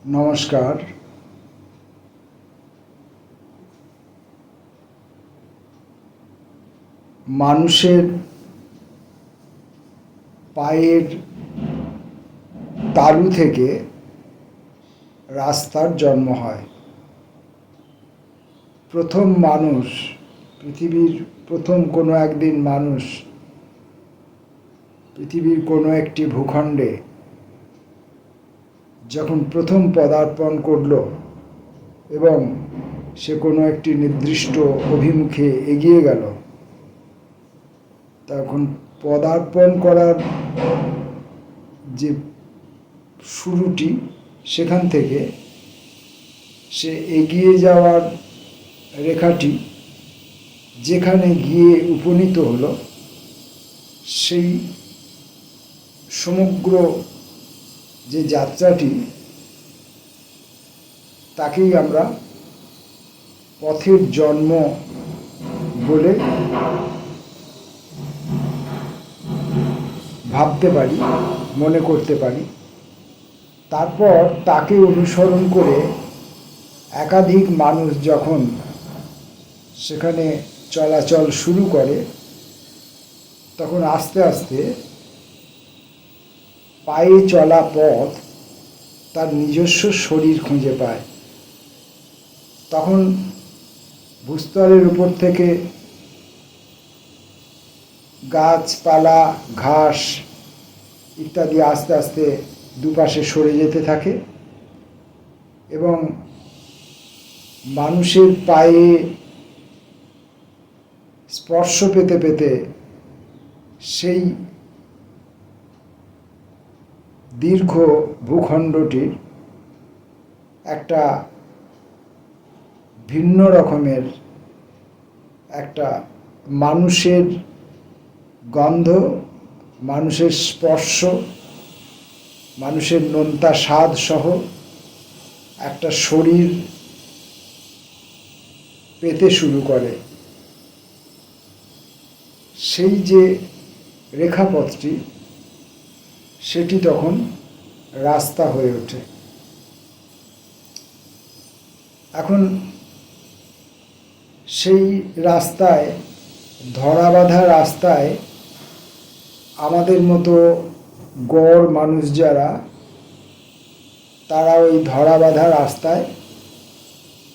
নমস্কার। মানুষের পায়ের তালু থেকে রাস্তার জন্ম হয়। প্রথম মানুষ, পৃথিবীর প্রথম কোনো একদিন মানুষ পৃথিবীর কোনো একটি ভূখণ্ডে যখন প্রথম পদার্পণ করল এবং সে কোনো একটি নির্দিষ্ট অভিমুখে এগিয়ে গেল, তখন পদার্পণ করার যে শুরুটি, সেখান থেকে সে এগিয়ে যাওয়ার রেখাটি যেখানে গিয়ে উপনীত হলো, সেই সমগ্র যে যাত্রাটি, তাকেই আমরা পথের জন্ম বলে ভাবতে পারি, মনে করতে পারি। তারপর তাকে অনুসরণ করে একাধিক মানুষ যখন সেখানে চলাচল শুরু করে, তখন আস্তে আস্তে পায়ে চলা পথ তার নিজস্ব শরীর খুঁজে পায়। তখন ভূস্তরের উপর থেকে গাছপালা, ঘাস ইত্যাদি আস্তে আস্তে দুপাশে সরে যেতে থাকে এবং মানুষের পায়ে স্পর্শ পেতে পেতে সেই দীর্ঘ ভূখণ্ডটির একটা ভিন্ন রকমের একটা মানুষের গন্ধ, মানুষের স্পর্শ, মানুষের নোনতা স্বাদ সহ একটা শরীর পেতে শুরু করে। সেই যে রেখাপথটি, সেটি তখন রাস্তা হয়ে ওঠে। এখন সেই রাস্তায়, ধরাবাঁধা রাস্তায়, আমাদের মতো গড় মানুষ যারা, তারা ওই ধরাবাঁধা রাস্তায়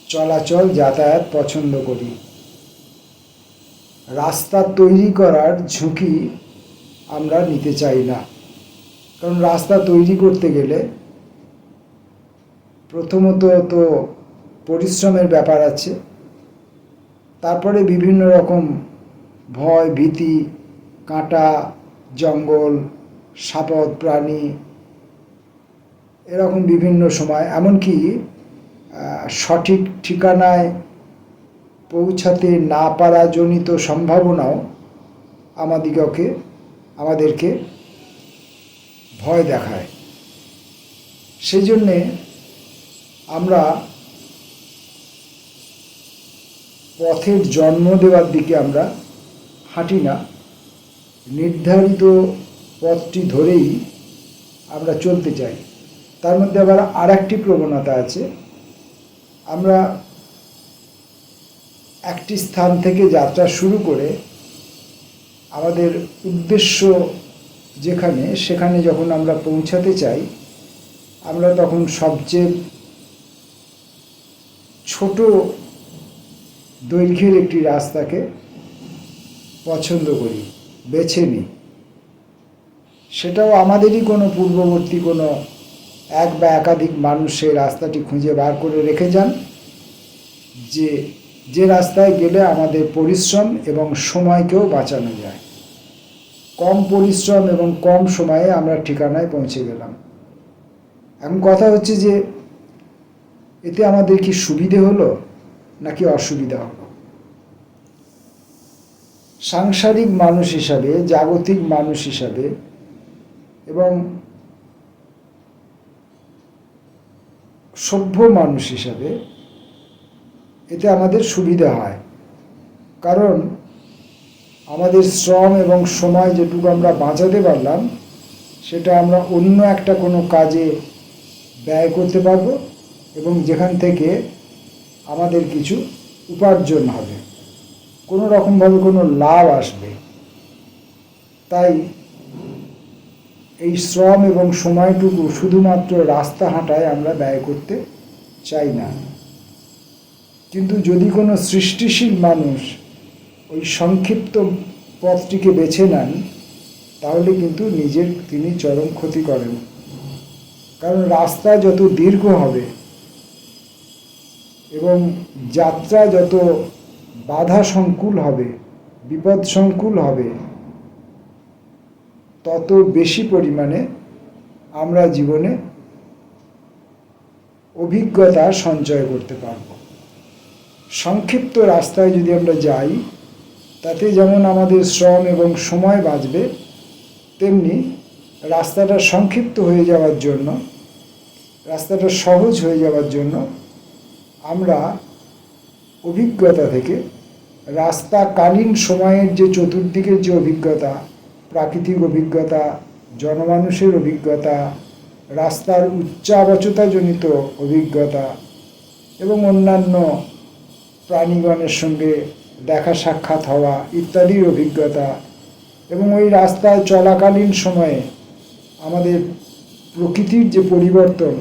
চলাচল, যাতায়াত পছন্দ করি। রাস্তা তৈরি করার ঝুঁকি আমরা নিতে চাই না, কারণ রাস্তা তৈরি করতে গেলে প্রথমত তো পরিশ্রমের ব্যাপার আছে, তারপরে বিভিন্ন রকম ভয়, ভীতি, কাঁটা, জঙ্গল, সাপদ প্রাণী, এরকম বিভিন্ন সময়, এমনকি সঠিক ঠিকানায় পৌঁছাতে না পারা জনিত সম্ভাবনাও আমাদেরকে ভয় দেখায়। সেই জন্যে আমরা পথের জন্ম দেওয়ার দিকে আমরা হাঁটি না, নির্ধারিত পথটি ধরেই আমরা চলতে চাই। তার মধ্যে আবার আর একটি প্রবণতা আছে, আমরা একটি স্থান থেকে যাত্রা শুরু করে আমাদের উদ্দেশ্য সেখানে যখন আমরা পৌঁছাতে চাই, আমরা তখন সবচেয়ে ছোট দৈর্ঘ্যের একটি রাস্তাকে পছন্দ করি, বেছে নিই। সেটাও আমাদেরই কোনো পূর্ববর্তী কোনো এক বা একাধিক মানুষ সেই রাস্তাটি খুঁজে বার করে রেখে যান, যে রাস্তায় গেলে আমাদের পরিশ্রম এবং সময়কেও বাঁচানো যায়। কম পরিশ্রম এবং কম সময়ে আমরা ঠিকানায় পৌঁছে গেলাম। এখন কথা হচ্ছে যে এতে আমাদের কি সুবিধে হলো নাকি অসুবিধা হলো? সাংসারিক মানুষ হিসাবে, জাগতিক মানুষ হিসাবে এবং সভ্য মানুষ হিসাবে এতে আমাদের সুবিধা হয়, কারণ আমাদের শ্রম এবং সময় যেটুকু আমরা বাঁচাতে পারলাম, সেটা আমরা অন্য একটা কোনো কাজে ব্যয় করতে পারবো এবং যেখান থেকে আমাদের কিছু উপার্জন হবে, কোনো রকমভাবে কোনো লাভ আসবে। তাই এই শ্রম এবং সময়টুকু শুধুমাত্র রাস্তা হাঁটায় আমরা ব্যয় করতে চাই না। কিন্তু যদি কোনো সৃষ্টিশীল মানুষ ওই সংক্ষিপ্ত পথটিকে বেছে নেন, তাহলে কিন্তু তিনি চরম ক্ষতি করেন। কারণ রাস্তা যত দীর্ঘ হবে এবং যাত্রা যত বাধা সংকুল হবে, বিপদ সংকুল হবে, তত বেশি পরিমাণে আমরা জীবনে অভিজ্ঞতা সঞ্চয় করতে পারব। সংক্ষিপ্ত রাস্তায় যদি আমরা যাই, তাতে যেমন আমাদের শ্রম এবং সময় বাঁচবে, তেমনি রাস্তাটা সংক্ষিপ্ত হয়ে যাওয়ার জন্য, রাস্তাটা সহজ হয়ে যাওয়ার জন্য আমরা অভিজ্ঞতা থেকে রাস্তাকালীন সময়ের যে চতুর্দিকের যে অভিজ্ঞতা, প্রাকৃতিক অভিজ্ঞতা, জনমানুষের অভিজ্ঞতা, রাস্তার উচ্চাবচতাজনিত অভিজ্ঞতা এবং অন্যান্য প্রাণীগণের সঙ্গে দেখা সাক্ষাৎ হওয়া ইত্যাদির অভিজ্ঞতা এবং ওই রাস্তায় চলাকালীন সময়ে আমাদের প্রকৃতির যে পরিবর্তন,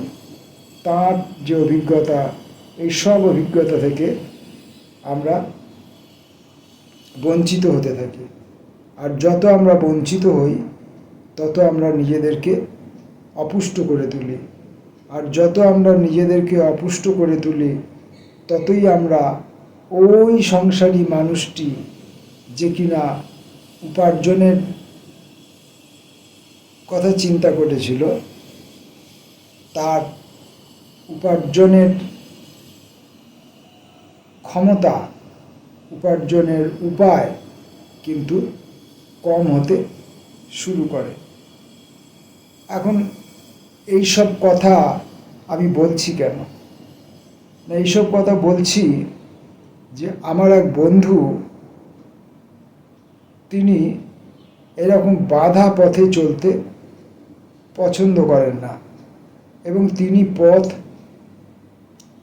তার যে অভিজ্ঞতা, এই সব অভিজ্ঞতা থেকে আমরা বঞ্চিত হতে থাকি। আর যত আমরা বঞ্চিত হই, তত আমরা নিজেদেরকে অপুষ্ট করে তুলি। আর যত আমরা নিজেদেরকে অপুষ্ট করে তুলি, ততই আমরা ওই সংসারী মানুষটি যে কিনা উপার্জনের কথা চিন্তা করেছিল, তার উপার্জনের ক্ষমতা, উপার্জনের উপায় কিন্তু কম হতে শুরু করে। এখন এই সব কথা আমি বলছি কেন? না, এইসব কথা বলছি যে আমার এক বন্ধু, তিনি এরকম বাধা পথে চলতে পছন্দ করেন না এবং তিনি পথ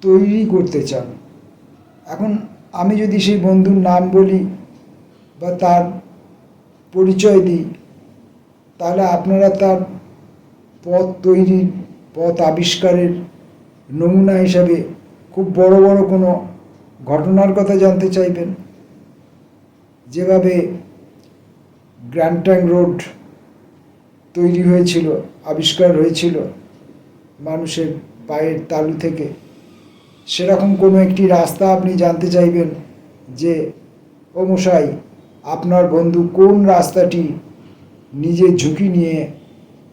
তৈরি করতে চান। এখন আমি যদি সেই বন্ধুর নাম বলি বা তার পরিচয় দিই, তাহলে আপনারা তার পথ তৈরির, পথ আবিষ্কারের নমুনা হিসাবে খুব বড় বড় কোনো ঘটনার কথা জানতে চাইবেন। যেভাবে গ্র্যান্ড ট্রাঙ্ক রোড তৈরি হয়েছিল, আবিষ্কার হয়েছিল মানুষের পায়ের তালু থেকে, সেরকম কোনো একটি রাস্তা আপনি জানতে চাইবেন যে, ও মশাই, আপনার বন্ধু কোন রাস্তাটি নিজে ঝুঁকি নিয়ে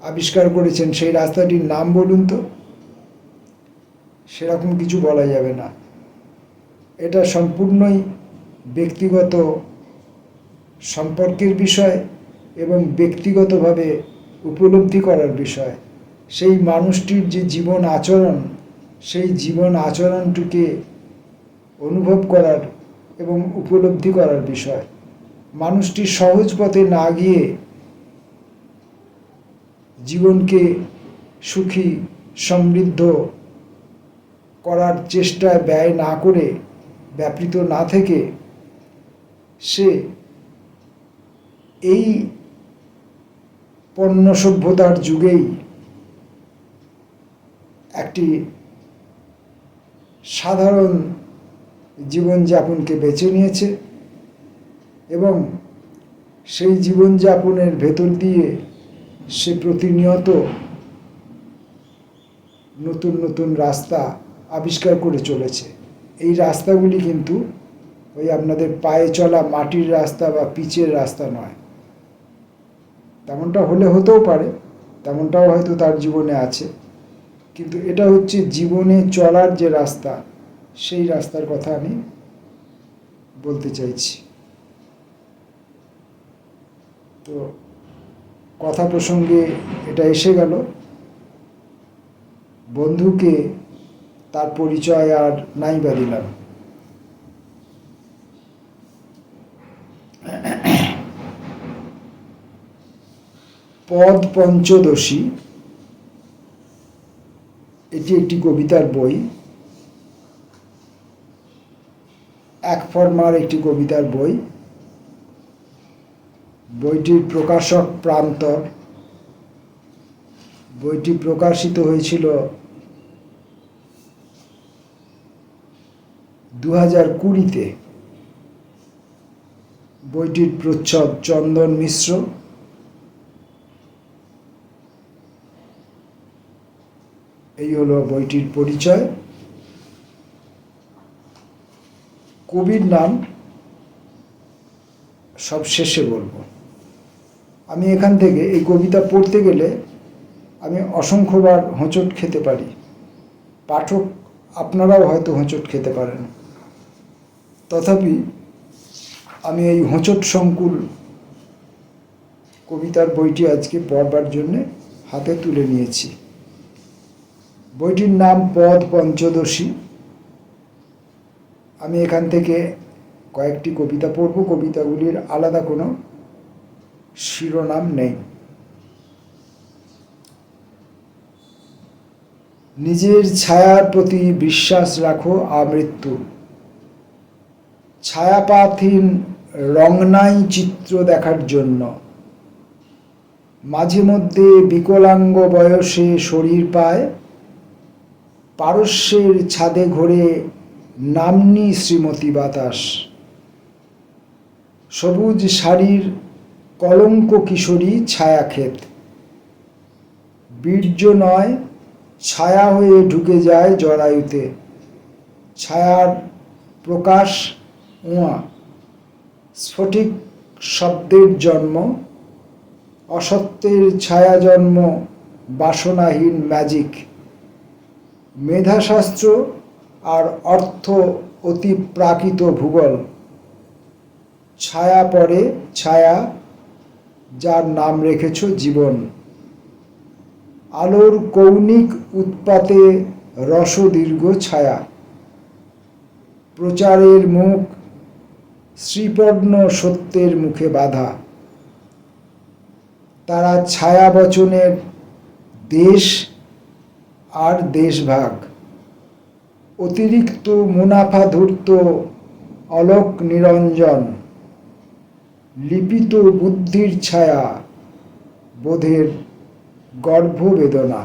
আবিষ্কার করেছেন, সেই রাস্তাটির নাম বলুন তো। সেরকম কিছু বলা যাবে না। এটা সম্পূর্ণই ব্যক্তিগত সম্পর্কের বিষয় এবং ব্যক্তিগতভাবে উপলব্ধি করার বিষয়। সেই মানুষটির যে জীবন আচরণ, সেই জীবন আচরণটিকে অনুভব করার এবং উপলব্ধি করার বিষয়। মানুষটি সহজ পথে না গিয়ে জীবনকে সুখী সমৃদ্ধ করার চেষ্টায় ব্যয় না করে, ব্যাপৃত না থেকে, সে এই পণ্য সভ্যতার যুগেই একটি সাধারণ জীবনযাপনকে বেছে নিয়েছে এবং সেই জীবনযাপনের ভেতর দিয়ে সে প্রতিনিয়ত নতুন নতুন রাস্তা আবিষ্কার করে চলেছে। এই রাস্তাগুলি কিন্তু ওই আপনাদের পায়ে চলা মাটির রাস্তা বা পিচের রাস্তা নয়। তেমনটা হলে হতেও পারে, তেমনটাও হয়তো তার জীবনে আছে, কিন্তু এটা হচ্ছে জীবনে চলার যে রাস্তা, সেই রাস্তার কথা আমি বলতে চাইছি। তো কথা প্রসঙ্গে এটা এসে গেল, বন্ধুকে তার পরিচয় আর নাই বা দিলাম। পদ পঞ্চদশী এটি একটি কবিতার বই, এক ফরমার একটি কবিতার বই। বইটির প্রকাশক প্রান্তর। বইটি প্রকাশিত হয়েছিল 2020-তে। বইটির প্রচ্ছদ চন্দন মিশ্র। এই হলো বইটির পরিচয়। কবির নাম সব শেষে বলবো। আমি এখান থেকে এই কবিতা পড়তে গেলে আমি অসংখ্যবার হোঁচট খেতে পারি। পাঠক আপনারাও হয়তো হোঁচট খেতে পারেন। তথাপি আমি এই হোঁচট সংকুল কবিতার বইটি আজকে পড়বার জন্যে হাতে তুলে নিয়েছি। বইটির নাম পদ পঞ্চদশী। আমি এখান থেকে কয়েকটি কবিতা পড়ব। কবিতাগুলির আলাদা কোনো শিরোনাম নেই। নিজের ছায়ার প্রতি বিশ্বাস রাখো আমৃত্যু। ছায়াপাতহীন রংনাই চিত্র দেখার জন্য। মাঝে মধ্যে বিকলাঙ্গ বয়সে শরীর পায়, পারস্যের ছাদে ঘোরে নাম্নী শ্রীমতী বাতাস। সবুজ শাড়ির কলঙ্ক কিশোরী ছায়াক্ষেত। বীর্য নয়, ছায়া হয়ে ঢুকে যায় জরায়ুতে। ছায়ার প্রকাশ উয়া। স্ফটিক শব্দের জন্ম। অসত্যের ছায়া জন্ম বাসনাহীন ম্যাজিক। মেধাশাস্ত্র আর অর্থ অতি প্রাকৃত ভূগোল। ছায়া পড়ে ছায়া, যার নাম রেখেছ জীবন। আলোর কৌণিক উৎপাতে রসদীর্ঘ ছায়া। প্রচারের মুখ শ্রীপর্ণ সত্যের মুখে বাধা। তারা ছায়া বচনের দেশ আর দেশভাগ। অতিরিক্ত মুনাফা ধূর্ত অলোক নিরঞ্জন। লিপিত বুদ্ধির ছায়া, বোধের গর্ভবেদনা।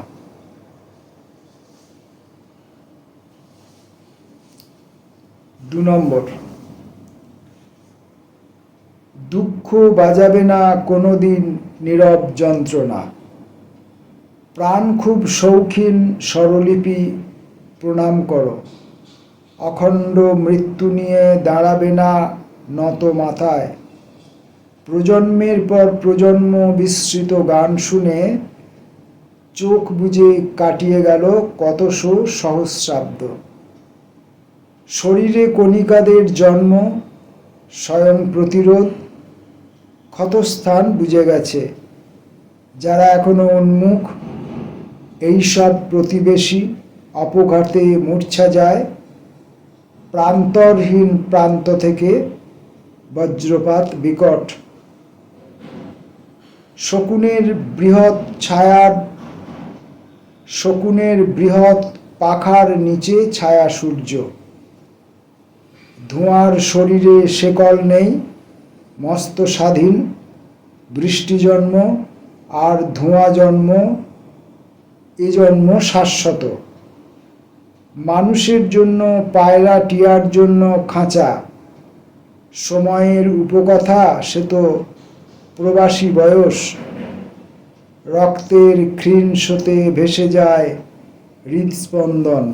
2 নম্বর, দুঃখ বাজাবে না কোনোদিন নীরব যন্ত্রণা। প্রাণ খুব শৌখিন স্বরলিপি প্রণাম করো। অখণ্ড মৃত্যু নিয়ে দাঁড়াবে না নত মাথায়। প্রজন্মের পর প্রজন্ম বিস্মৃত গান শুনে চোখ বুজে কাটিয়ে গেল কতশো সহস্রাব্দ। শরীরে কণিকাদের জন্ম, স্বয়ং প্রতিরোধ, ক্ষতস্থান বুঝে গেছে। যারা এখনো উন্মুখ, এইসব প্রতিবেশী অপঘাতে মূর্ছা যায়। প্রান্তরহীন প্রান্ত থেকে বজ্রপাত বিকট। শকুনের বৃহৎ পাখার নিচে ছায়া সূর্য। ধোঁয়ার শরীরে শেকল নেই, মস্ত স্বাধীন। বৃষ্টি জন্ম আর ধোঁয়া জন্ম, এ জন্ম শাশ্বত। মানুষের জন্য পায়রা টিয়ার জন্য খাঁচা। সময়ের উপকথা সে তো প্রবাসী বয়স। রক্তের ক্ষীণ স্রোতে ভেসে যায় হৃদস্পন্দন।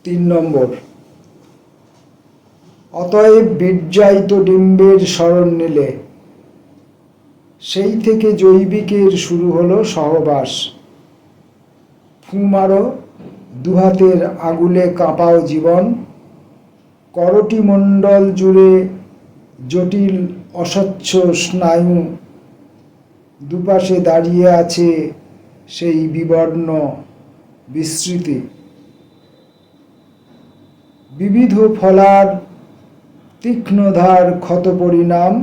3 নম্বর, অতএব বীর্যায়িত ডিম্বের শরণ নিলে। সেই থেকে জৈবিকের শুরু হলো সহবাস। ফু মারো, দুহাতের আঙুলে কাঁপাও জীবন। করটি মণ্ডল জুড়ে জটিল অস্বচ্ছ স্নায়ু। দুপাশে দাঁড়িয়ে আছে সেই বিবর্ণ বিস্মৃতি। বিবিধ ফলার তীক্ষ্ণধার ক্ষত পরিণাম।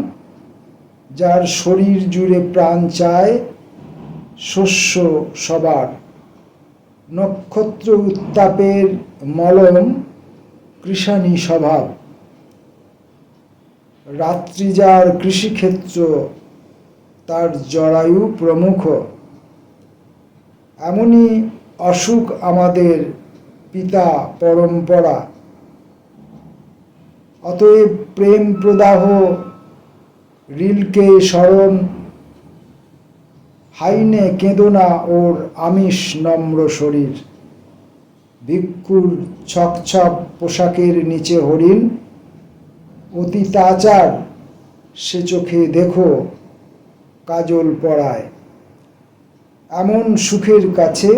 যার শরীর জুড়ে প্রাণ চায় শস্য সবার, নক্ষত্র উত্তাপের মলম কৃষাণী স্বভাব, রাত্রি যার কৃষিক্ষেত্র তার জরায়ু প্রমুখ। এমনই অসুখ আমাদের পিতা পরম্পরা। অতএব প্রেম প্রদাহ রিলকে স্মরণ, হাইনে কেঁদোনা ওর আমিষ নম্র শরীর। ভিক্ষুর ছকছক পোশাকের নিচে হরিণ, অতীতাচার সে চোখে দেখো কাজল পড়ায়। এমন সুখের কাছে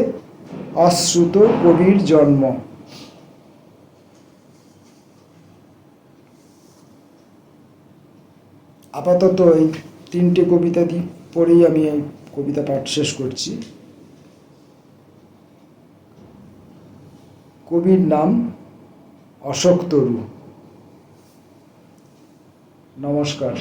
অশ্রুত কবির জন্ম। আপাতত এই 3টে কবিতা পড়েই আমি এই কবিতা পাঠ শেষ করছি। কবির নাম অশোক তরু। নমস্কার।